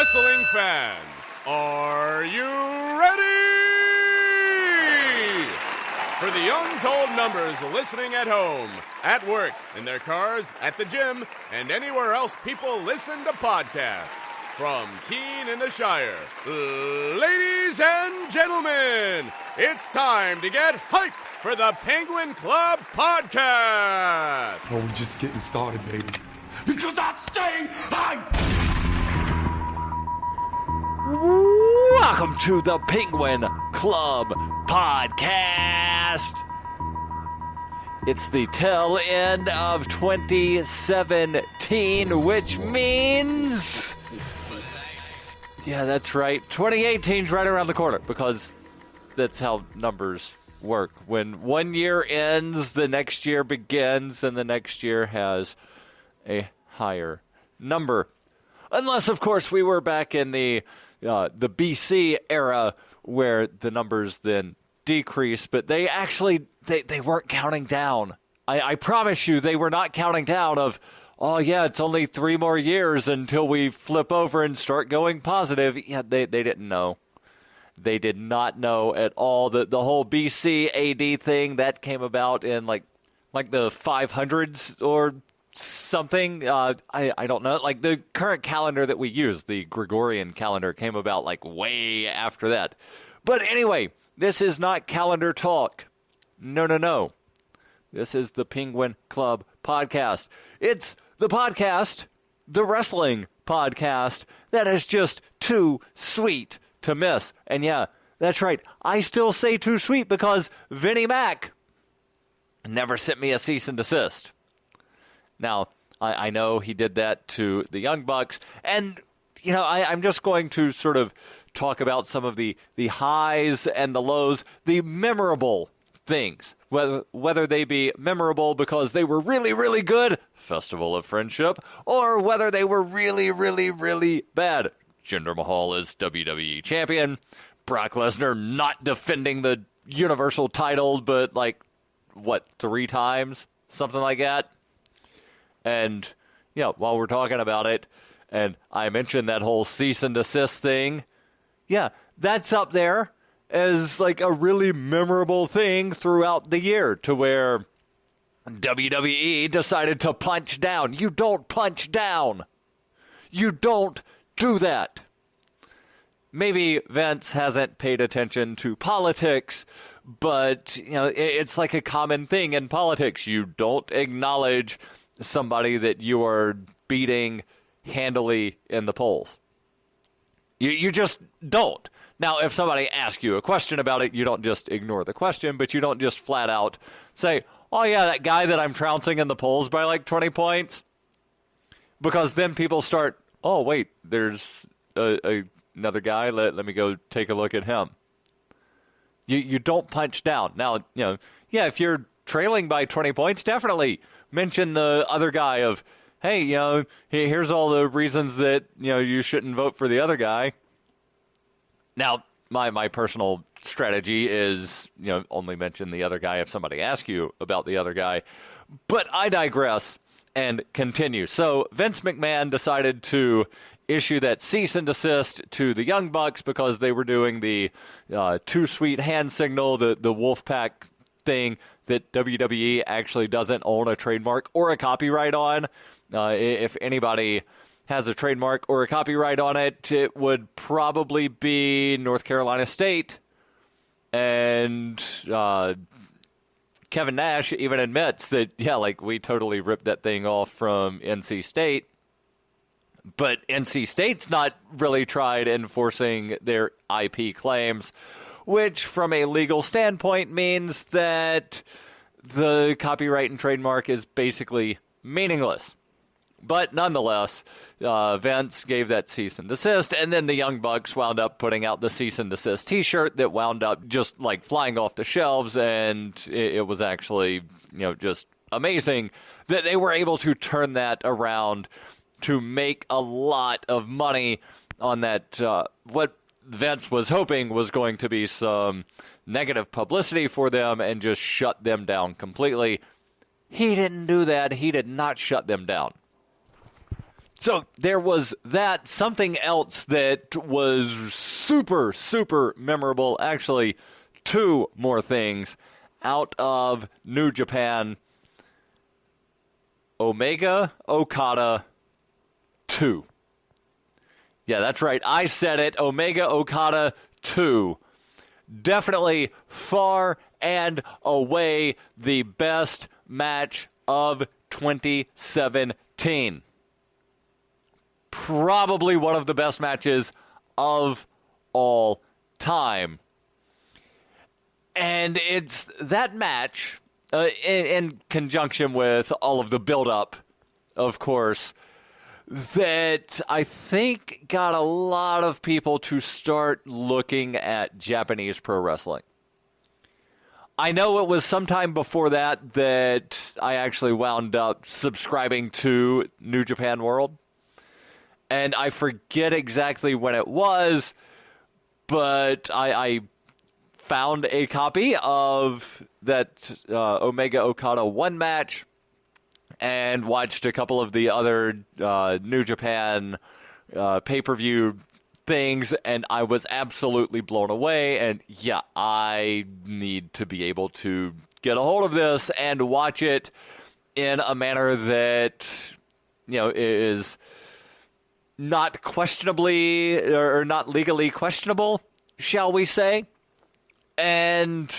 Wrestling fans, are you ready? For the untold numbers listening at home, at work, in their cars, at the gym, and anywhere else people listen to podcasts. From Keene in the Shire, ladies and gentlemen, it's time to get hyped for the Penguin Club Podcast. Oh, we're just getting started, baby. Because I stay hyped! Welcome to the Penguin Club Podcast. It's the tail end of 2017, which means... Yeah, that's right. 2018's right around the corner, because that's how numbers work. When one year ends, the next year begins, and the next year has a higher number. Unless, of course, we were back in the BC era, where the numbers then decrease, but they actually, they weren't counting down. I promise you, they were not counting down of, oh yeah, it's only 3 more years until we flip over and start going positive. Yeah, they didn't know. They did not know at all. The whole BC AD thing, that came about in like the 500s or something. I don't know. Like the current calendar that we use, the Gregorian calendar, came about like way after that. But anyway, this is not calendar talk. No. This is the Penguin Club Podcast. It's the podcast, the wrestling podcast, that is just too sweet to miss. And yeah, that's right. I still say too sweet because Vinnie Mac never sent me a cease and desist. Now, I know he did that to the Young Bucks, and, you know, I'm just going to sort of talk about some of the highs and the lows, the memorable things, whether they be memorable because they were really, really good, Festival of Friendship, or whether they were really, really, really bad. Jinder Mahal is WWE champion, Brock Lesnar not defending the Universal title, but 3 times? Something like that. And, you know, while we're talking about it, and I mentioned that whole cease and desist thing, yeah, that's up there as like a really memorable thing throughout the year, to where WWE decided to punch down. You don't punch down. You don't do that. Maybe Vince hasn't paid attention to politics, but, you know, it's like a common thing in politics. You don't acknowledge somebody that you are beating handily in the polls. You just don't. Now, if somebody asks you a question about it, you don't just ignore the question, but you don't just flat out say, oh yeah, that guy that I'm trouncing in the polls by like 20 points. Because then people start, oh wait, there's another guy, let me go take a look at him. You don't punch down. Now, you know, yeah, if you're trailing by 20 points, definitely mention the other guy of, hey, you know, here's all the reasons that, you know, you shouldn't vote for the other guy. Now, my personal strategy is, you know, only mention the other guy if somebody asks you about the other guy. But I digress and continue. So Vince McMahon decided to issue that cease and desist to the Young Bucks because they were doing the too sweet hand signal, the Wolfpack thing that WWE actually doesn't own a trademark or a copyright on. If anybody has a trademark or a copyright on it, it would probably be North Carolina State. And Kevin Nash even admits that, yeah, like, we totally ripped that thing off from NC State. But NC State's not really tried enforcing their IP claims, which from a legal standpoint means that the copyright and trademark is basically meaningless. But nonetheless, Vince gave that cease and desist, and then the Young Bucks wound up putting out the cease and desist t-shirt that wound up just like flying off the shelves, and it was actually, you know, just amazing that they were able to turn that around to make a lot of money on that, what Vince was hoping was going to be some negative publicity for them and just shut them down completely. He didn't do that. He did not shut them down. So there was that. Something else that was super, super memorable. Actually, two more things out of New Japan. Omega Okada 2. Yeah, that's right. I said it. Omega Okada 2. Definitely far and away the best match of 2017. Probably one of the best matches of all time. And it's that match, in conjunction with all of the build-up, of course, that I think got a lot of people to start looking at Japanese pro wrestling. I know it was sometime before that I actually wound up subscribing to New Japan World. And I forget exactly when it was, but I found a copy of that Omega Okada 1 match and watched a couple of the other New Japan pay-per-view things, and I was absolutely blown away. And yeah, I need to be able to get a hold of this and watch it in a manner that, is not questionably or not legally questionable, shall we say. And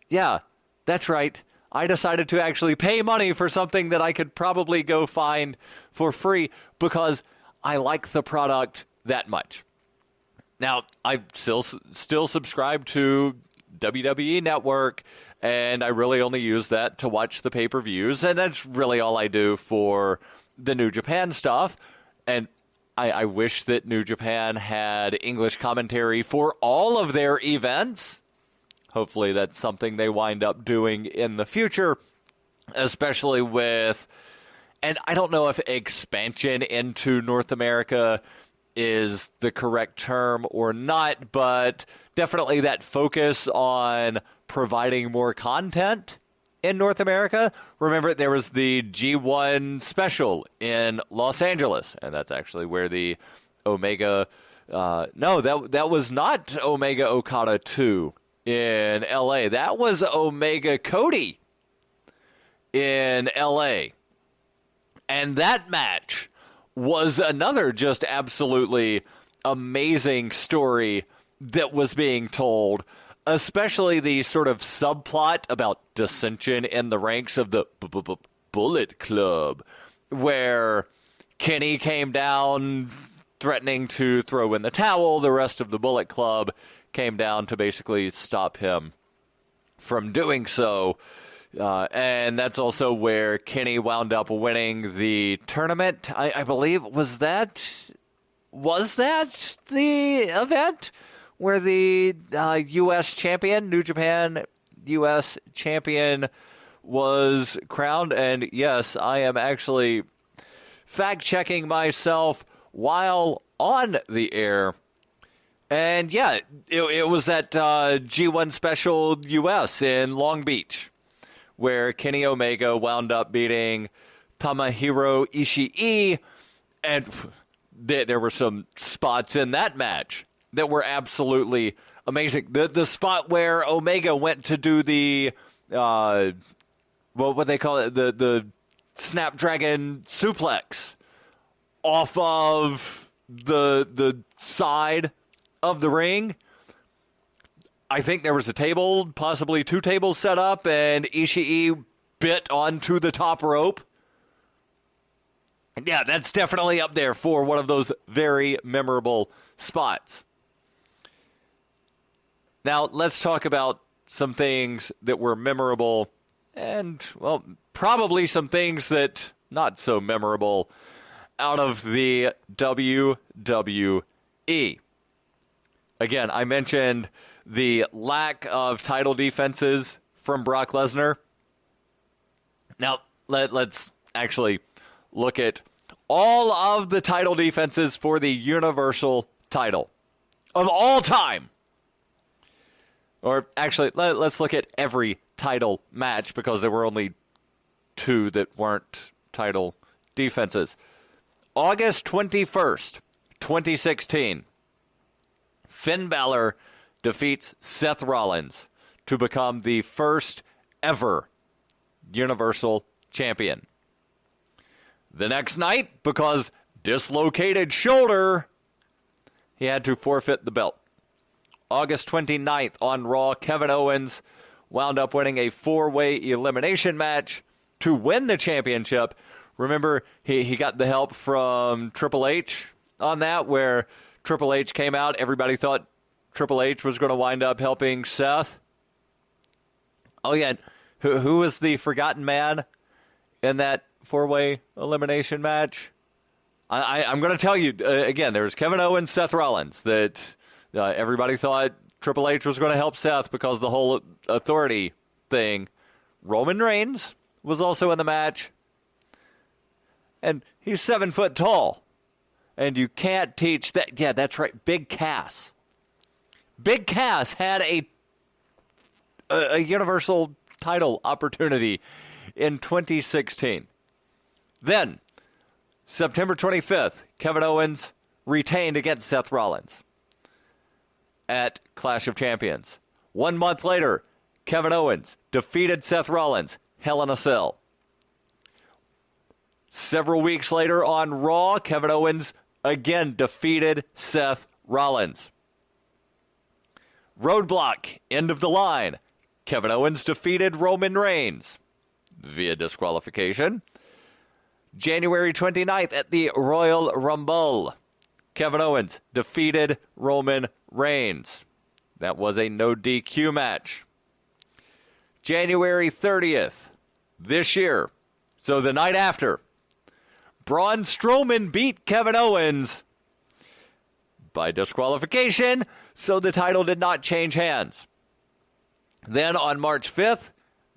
yeah, that's right. I decided to actually pay money for something that I could probably go find for free because I like the product that much. Now, I still subscribe to WWE Network, and I really only use that to watch the pay-per-views, and that's really all I do for the New Japan stuff. And I wish that New Japan had English commentary for all of their events. Hopefully that's something they wind up doing in the future, especially with, and I don't know if expansion into North America is the correct term or not, but definitely that focus on providing more content in North America. Remember, there was the G1 special in Los Angeles, and that's actually where the Omega, that was not Omega Okada 2 in LA. That was Omega Cody in LA. And that match was another just absolutely amazing story that was being told, especially the sort of subplot about dissension in the ranks of the Bullet Club, where Kenny came down threatening to throw in the towel. The rest of the Bullet Club came down to basically stop him from doing so. And that's also where Kenny wound up winning the tournament. I believe, was that the event where the U.S. champion, New Japan U.S. champion, was crowned? And yes, I am actually fact-checking myself while on the air. And yeah, it was at G1 Special U.S. in Long Beach, where Kenny Omega wound up beating Tomohiro Ishii, and there were some spots in that match that were absolutely amazing. The spot where Omega went to do the, what they call it, the Snapdragon suplex off of the side of the ring. I think there was a table, possibly two tables set up, and Ishii bit onto the top rope. Yeah, that's definitely up there for one of those very memorable spots. Now, let's talk about some things that were memorable and, well, probably some things that not so memorable out of the WWE. Again, I mentioned the lack of title defenses from Brock Lesnar. Now, let's actually look at all of the title defenses for the Universal title of all time. Or actually, let's look at every title match, because there were only two that weren't title defenses. August 21st, 2016, Finn Balor defeats Seth Rollins to become the first ever Universal Champion. The next night, because dislocated shoulder, he had to forfeit the belt. August 29th on Raw, Kevin Owens wound up winning a 4-way elimination match to win the championship. Remember, he got the help from Triple H on that, where Triple H came out. Everybody thought Triple H was going to wind up helping Seth. Oh, yeah. Who was the forgotten man in that 4-way elimination match? I'm going to tell you, again, there was Kevin Owens, Seth Rollins, that everybody thought Triple H was going to help Seth because of the whole authority thing. Roman Reigns was also in the match. And he's 7 foot tall. And you can't teach that. Yeah, that's right. Big Cass. Big Cass had a Universal title opportunity in 2016. Then, September 25th, Kevin Owens retained against Seth Rollins at Clash of Champions. 1 month later, Kevin Owens defeated Seth Rollins, Hell in a Cell. Several weeks later on Raw, Kevin Owens again defeated Seth Rollins. Roadblock, end of the line. Kevin Owens defeated Roman Reigns via disqualification. January 29th at the Royal Rumble, Kevin Owens defeated Roman Reigns. That was a no DQ match. January 30th this year, so the night after, Braun Strowman beat Kevin Owens by disqualification, so the title did not change hands. Then on March 5th,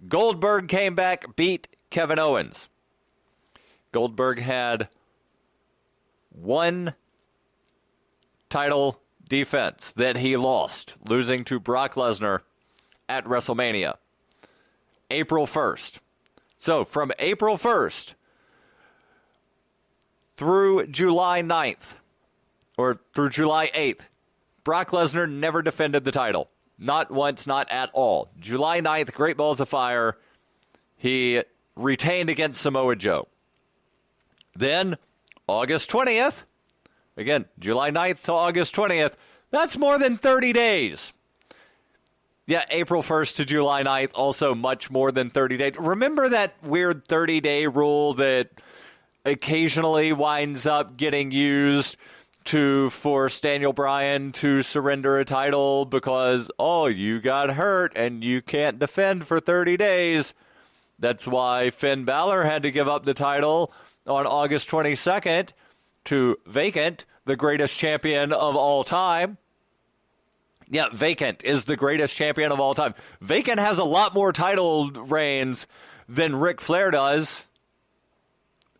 Goldberg came back, beat Kevin Owens. Goldberg had one title defense that he lost, losing to Brock Lesnar at WrestleMania, April 1st. So from April 1st through July 9th, or through July 8th, Brock Lesnar never defended the title. Not once, not at all. July 9th, Great Balls of Fire, he retained against Samoa Joe. Then, August 20th, again, July 9th to August 20th, that's more than 30 days. Yeah, April 1st to July 9th, also much more than 30 days. Remember that weird 30-day rule that occasionally winds up getting used to force Daniel Bryan to surrender a title because, oh, you got hurt and you can't defend for 30 days. That's why Finn Balor had to give up the title on August 22nd to Vacant, the greatest champion of all time. Yeah, Vacant is the greatest champion of all time. Vacant has a lot more title reigns than Ric Flair does,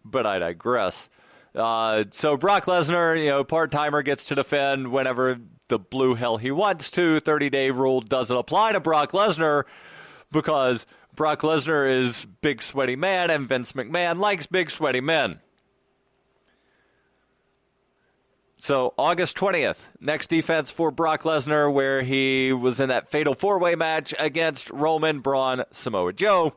but I digress. So Brock Lesnar, part-timer, gets to defend whenever the blue hell he wants to. 30-day rule doesn't apply to Brock Lesnar because Brock Lesnar is big sweaty man and Vince McMahon likes big sweaty men. So August 20th, next defense for Brock Lesnar, where he was in that fatal 4-way match against Roman, Braun, Samoa Joe.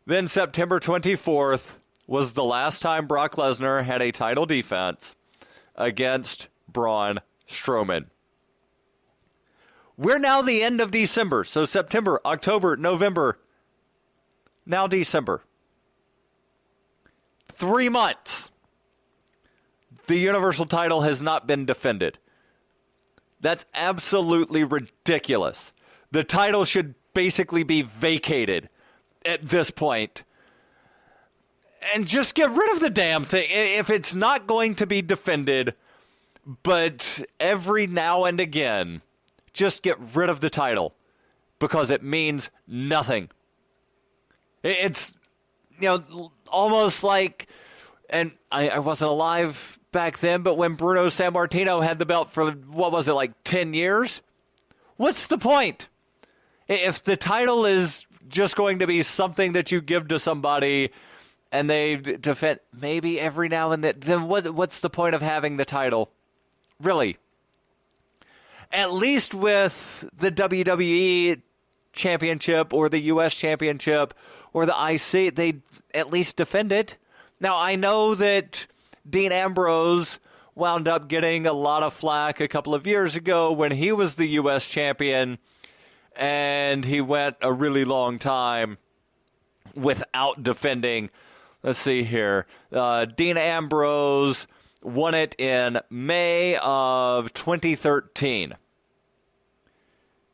Then September 24th was the last time Brock Lesnar had a title defense against Braun Strowman. We're now the end of December, so September, October, November, now December. 3 months. The Universal title has not been defended. That's absolutely ridiculous. The title should basically be vacated at this point. And just get rid of the damn thing. If it's not going to be defended, but every now and again, just get rid of the title because it means nothing. It's, almost like, and I wasn't alive back then, but when Bruno Sammartino had the belt for, 10 years? What's the point? If the title is just going to be something that you give to somebody and they defend maybe every now and then what's the point of having the title? Really? At least with the WWE Championship or the U.S. Championship or the IC, they at least defend it. Now, I know that Dean Ambrose wound up getting a lot of flack a couple of years ago when he was the U.S. champion, and he went a really long time without defending. Let's see here. Dean Ambrose won it in May of 2013.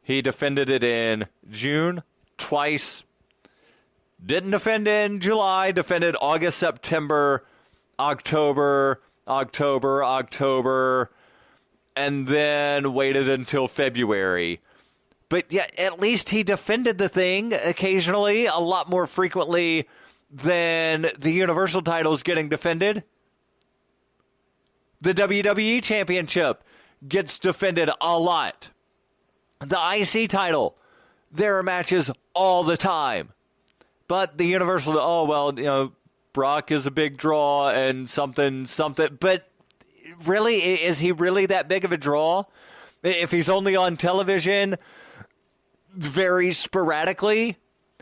He defended it in June twice. Didn't defend in July. Defended August, September, October, and then waited until February. But yeah, at least he defended the thing occasionally, a lot more frequently than the Universal titles getting defended. The WWE Championship gets defended a lot. The IC title, there are matches all the time. But the Universal, oh, well, you know, Brock is a big draw and something. But really, is he really that big of a draw? If he's only on television very sporadically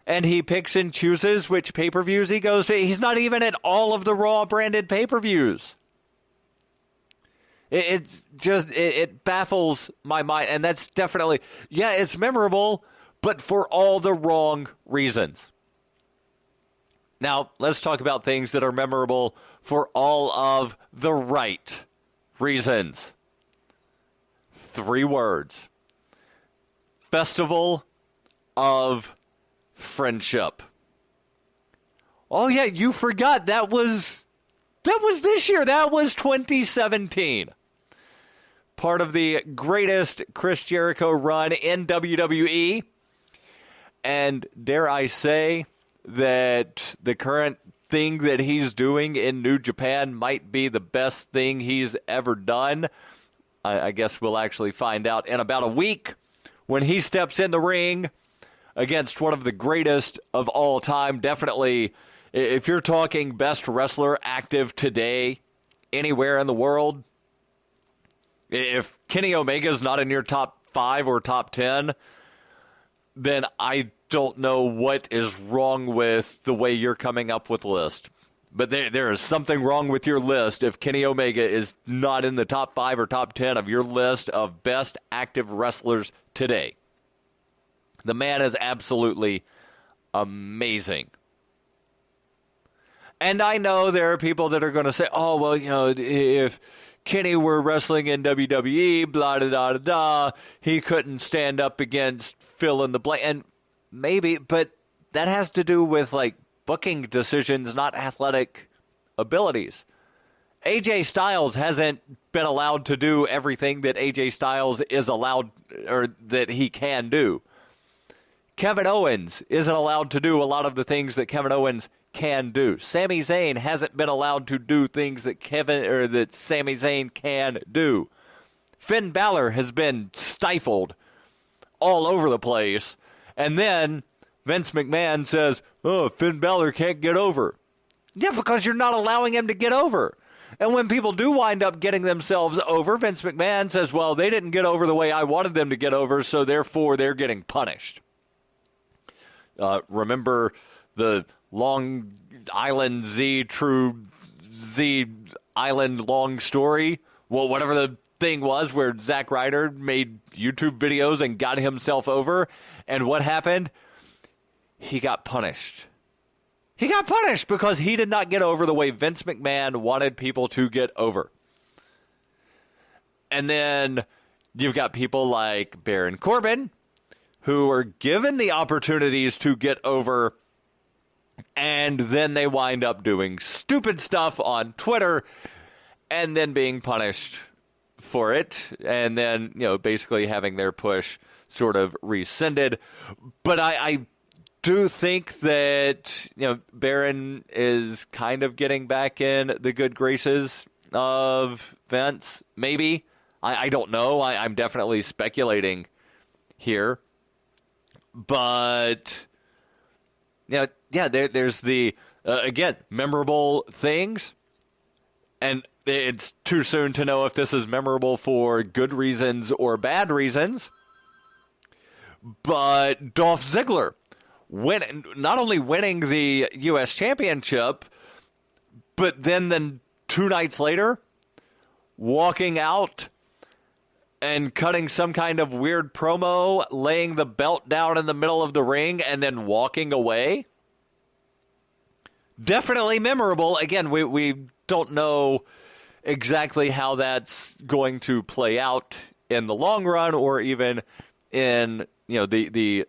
and he picks and chooses which pay-per-views he goes to, he's not even at all of the Raw branded pay-per-views. It's just, it baffles my mind. And that's definitely, yeah, it's memorable, but for all the wrong reasons. Now, let's talk about things that are memorable for all of the right reasons. 3 words. Festival of Friendship. Oh, yeah, you forgot. That was this year. That was 2017. Part of the greatest Chris Jericho run in WWE. And dare I say that the current thing that he's doing in New Japan might be the best thing he's ever done. I guess we'll actually find out in about a week when he steps in the ring against one of the greatest of all time. Definitely, if you're talking best wrestler active today, anywhere in the world, if Kenny Omega's not in your top 5 or top 10, then I don't know what is wrong with the way you're coming up with the list. But there is something wrong with your list if Kenny Omega is not in the top 5 or top 10 of your list of best active wrestlers today. The man is absolutely amazing. And I know there are people that are going to say, oh, well, you know, if Kenny were wrestling in WWE, blah, da, da, da, da, he couldn't stand up against fill in the blank. And maybe, but that has to do with, like, booking decisions, not athletic abilities. AJ Styles hasn't been allowed to do everything that AJ Styles is allowed, or that he can do. Kevin Owens isn't allowed to do a lot of the things that Kevin Owens can do. Sami Zayn hasn't been allowed to do things that Sami Zayn can do. Finn Balor has been stifled all over the place. And then Vince McMahon says, oh, Finn Balor can't get over. Yeah, because you're not allowing him to get over. And when people do wind up getting themselves over, Vince McMahon says, well, they didn't get over the way I wanted them to get over, so therefore they're getting punished. Remember the Long Island Z Island long story? Well, whatever the thing was where Zack Ryder made YouTube videos and got himself over. And what happened? He got punished. He got punished because he did not get over the way Vince McMahon wanted people to get over. And then you've got people like Baron Corbin who are given the opportunities to get over, and then they wind up doing stupid stuff on Twitter and then being punished for it, and then, you know, basically having their push sort of rescinded. But I do think that, you know, Baron is kind of getting back in the good graces of Vince. Maybe. I don't know. I'm definitely speculating here. But, you know, yeah, there's the Again, memorable things. And it's too soon to know if this is memorable for good reasons or bad reasons. But Dolph Ziggler, not only winning the U.S. Championship, but then 2 nights later, walking out and cutting some kind of weird promo, laying the belt down in the middle of the ring, and then walking away. Definitely memorable. Again, we don't know exactly how that's going to play out in the long run or even in the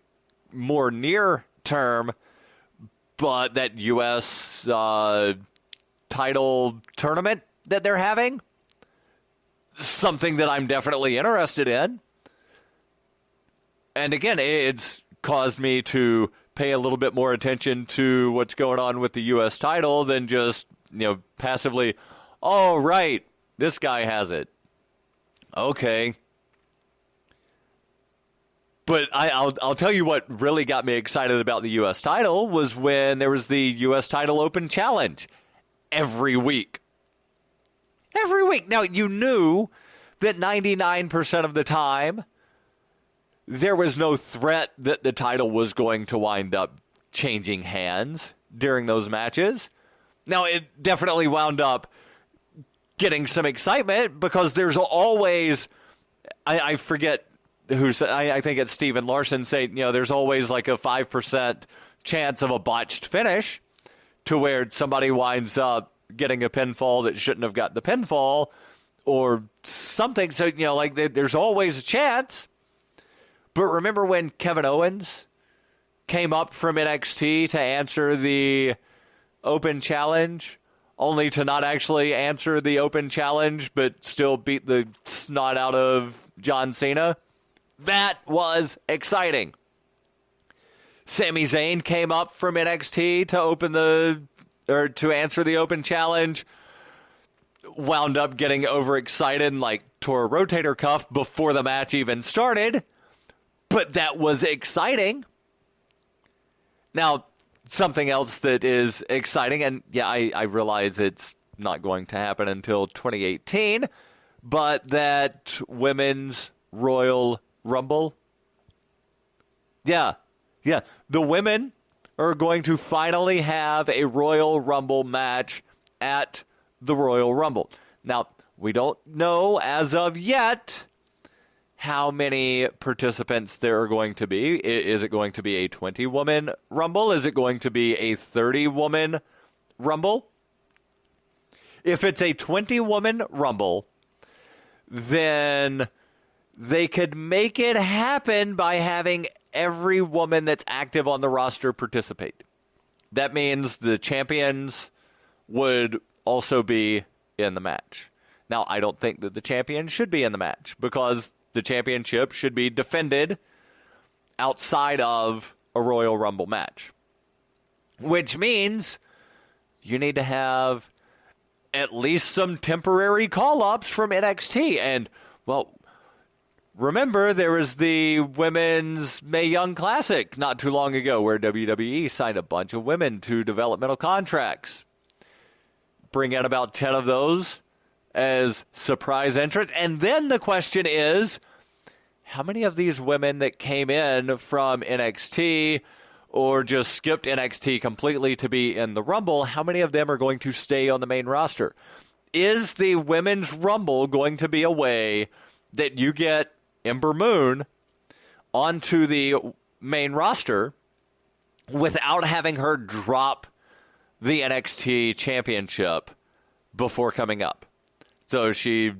more near term, but that U.S. Title tournament that they're having, something that I'm definitely interested in. And again, it's caused me to pay a little bit more attention to what's going on with the U.S. title than just, passively, oh, right, this guy has it. Okay. But I'll tell you what really got me excited about the U.S. title was when there was the U.S. Title Open Challenge every week. Every week. Now, you knew that 99% of the time there was no threat that the title was going to wind up changing hands during those matches. Now, it definitely wound up getting some excitement because there's always, I forget who said, I think it's Steven Larson saying, there's always like a 5% chance of a botched finish to where somebody winds up getting a pinfall that shouldn't have got the pinfall or something. So, there's always a chance. But remember when Kevin Owens came up from NXT to answer the Open Challenge, only to not actually answer the Open Challenge, but still beat the snot out of John Cena? That was exciting. Sami Zayn came up from NXT to answer the Open Challenge, wound up getting overexcited and tore a rotator cuff before the match even started. But that was exciting. Now, something else that is exciting, and I realize it's not going to happen until 2018, but that Women's Royal Rumble. Yeah. The women are going to finally have a Royal Rumble match at the Royal Rumble. Now, we don't know as of yet how many participants there are going to be. Is it going to be a 20-woman Rumble? Is it going to be a 30-woman Rumble? If it's a 20-woman Rumble, then they could make it happen by having every woman that's active on the roster participate. That means the champions would also be in the match. Now, I don't think that the champion should be in the match because the championship should be defended outside of a Royal Rumble match, which means you need to have at least some temporary call-ups from NXT. And, well, remember, there was the Women's Mae Young Classic not too long ago where WWE signed a bunch of women to developmental contracts. Bring in about 10 of those as surprise entrants. And then the question is, how many of these women that came in from NXT or just skipped NXT completely to be in the Rumble, how many of them are going to stay on the main roster? Is the Women's Rumble going to be a way that you get Ember Moon onto the main roster without having her drop the NXT championship before coming up? So she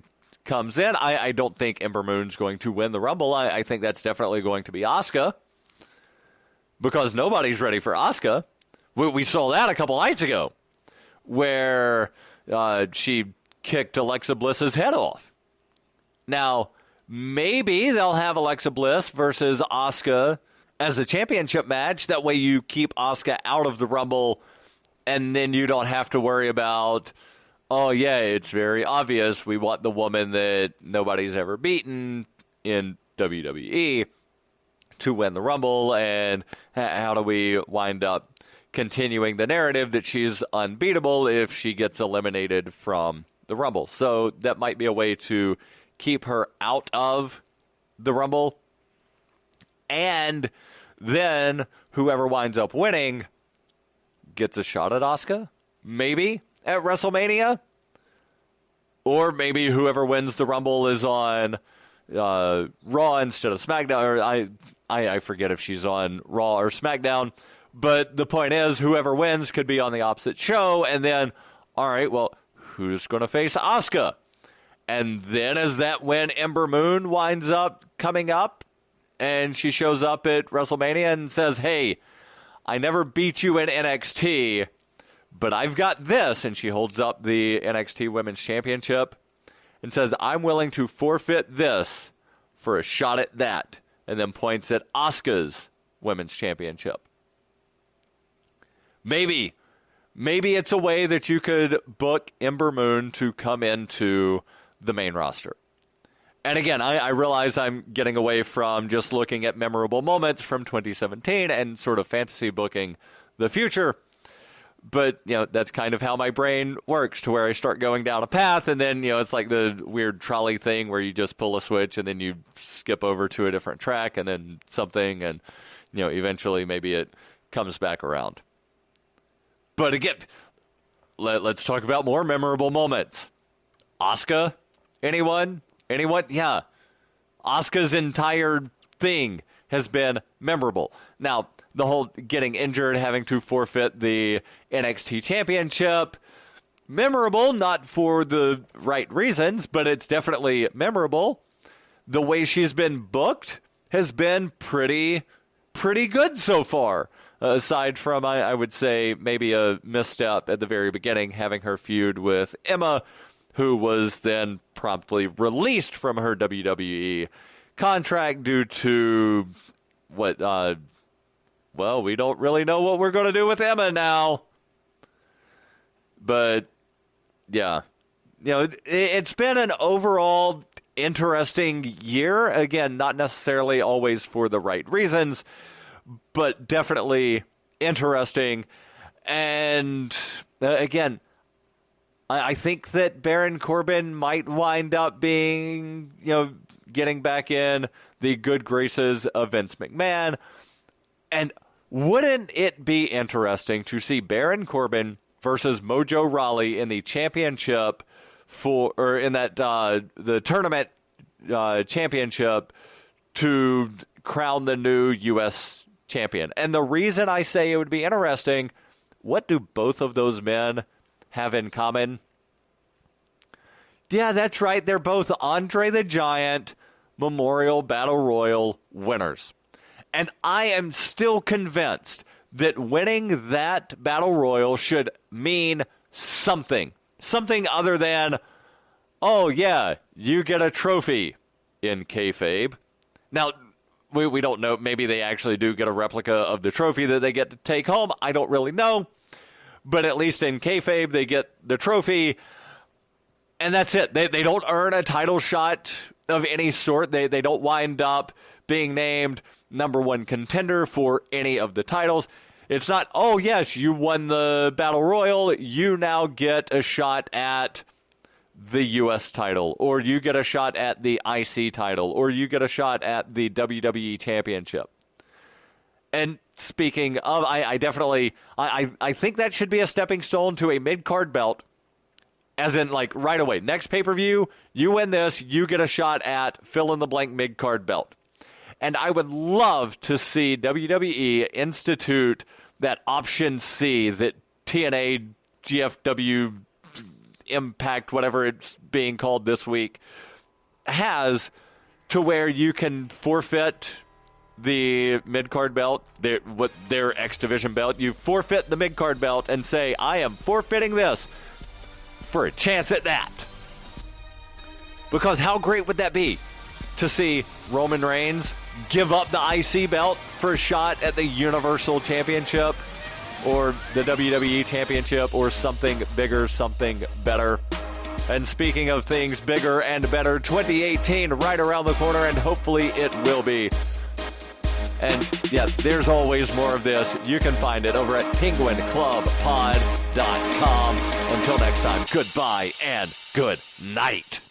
comes in. I don't think Ember Moon's going to win the Rumble. I think that's definitely going to be Asuka because nobody's ready for Asuka. We saw that a couple nights ago where she kicked Alexa Bliss's head off. Now, maybe they'll have Alexa Bliss versus Asuka as a championship match. That way you keep Asuka out of the Rumble and then you don't have to worry about, oh, yeah, it's very obvious we want the woman that nobody's ever beaten in WWE to win the Rumble, and how do we wind up continuing the narrative that she's unbeatable if she gets eliminated from the Rumble. So that might be a way to keep her out of the Rumble. And then whoever winds up winning gets a shot at Asuka, maybe, at WrestleMania. Or maybe whoever wins the Rumble is on Raw instead of SmackDown. Or I forget if she's on Raw or SmackDown. But the point is, whoever wins could be on the opposite show. And then, all right, well, who's going to face Asuka? And then as that when Ember Moon winds up coming up, and she shows up at WrestleMania and says, hey, I never beat you in NXT, but I've got this. And she holds up the NXT Women's Championship and says, I'm willing to forfeit this for a shot at that. And then points at Asuka's Women's Championship. Maybe it's a way that you could book Ember Moon to come into the main roster. And again, I realize I'm getting away from just looking at memorable moments from 2017 and sort of fantasy booking the future. But, that's kind of how my brain works, to where I start going down a path, and then, it's like the weird trolley thing where you just pull a switch and then you skip over to a different track and then something, and, eventually maybe it comes back around. But again, let's talk about more memorable moments. Asuka? Anyone? Yeah. Asuka's entire thing has been memorable. Now, the whole getting injured, having to forfeit the NXT Championship, memorable, not for the right reasons, but it's definitely memorable. The way she's been booked has been pretty good so far. Aside from, I would say, maybe a misstep at the very beginning, having her feud with Emma, who was then promptly released from her WWE contract due to what, we don't really know what we're going to do with Emma now. But, yeah. It's been an overall interesting year. Again, not necessarily always for the right reasons, but definitely interesting. And, again, I think that Baron Corbin might wind up being, getting back in the good graces of Vince McMahon. And wouldn't it be interesting to see Baron Corbin versus Mojo Rawley in the championship the tournament championship to crown the new U.S. champion? And the reason I say it would be interesting, what do both of those men have in common? Yeah, that's right. They're both Andre the Giant Memorial Battle Royal winners. And I am still convinced that winning that Battle Royal should mean something. Something other than, oh, yeah, you get a trophy in kayfabe. Now, we don't know. Maybe they actually do get a replica of the trophy that they get to take home. I don't really know. But at least in kayfabe, they get the trophy. And that's it. They don't earn a title shot of any sort. They don't wind up being named number one contender for any of the titles. It's not, oh, yes, you won the Battle Royal. You now get a shot at the U.S. title, or you get a shot at the IC title, or you get a shot at the WWE Championship. And speaking of, I definitely think that should be a stepping stone to a mid-card belt. As in, like, right away, next pay-per-view, you win this, you get a shot at fill-in-the-blank mid-card belt. And I would love to see WWE institute that option C that TNA, GFW, Impact, whatever it's being called this week, has, to where you can forfeit the mid-card belt, their X Division belt. You forfeit the mid-card belt and say, I am forfeiting this for a chance at that. Because how great would that be to see Roman Reigns give up the IC belt for a shot at the Universal Championship or the WWE Championship or something bigger, something better. And speaking of things bigger and better, 2018 right around the corner, and hopefully it will be. And yes, there's always more of this. You can find it over at penguinclubpod.com. Until next time, goodbye and good night.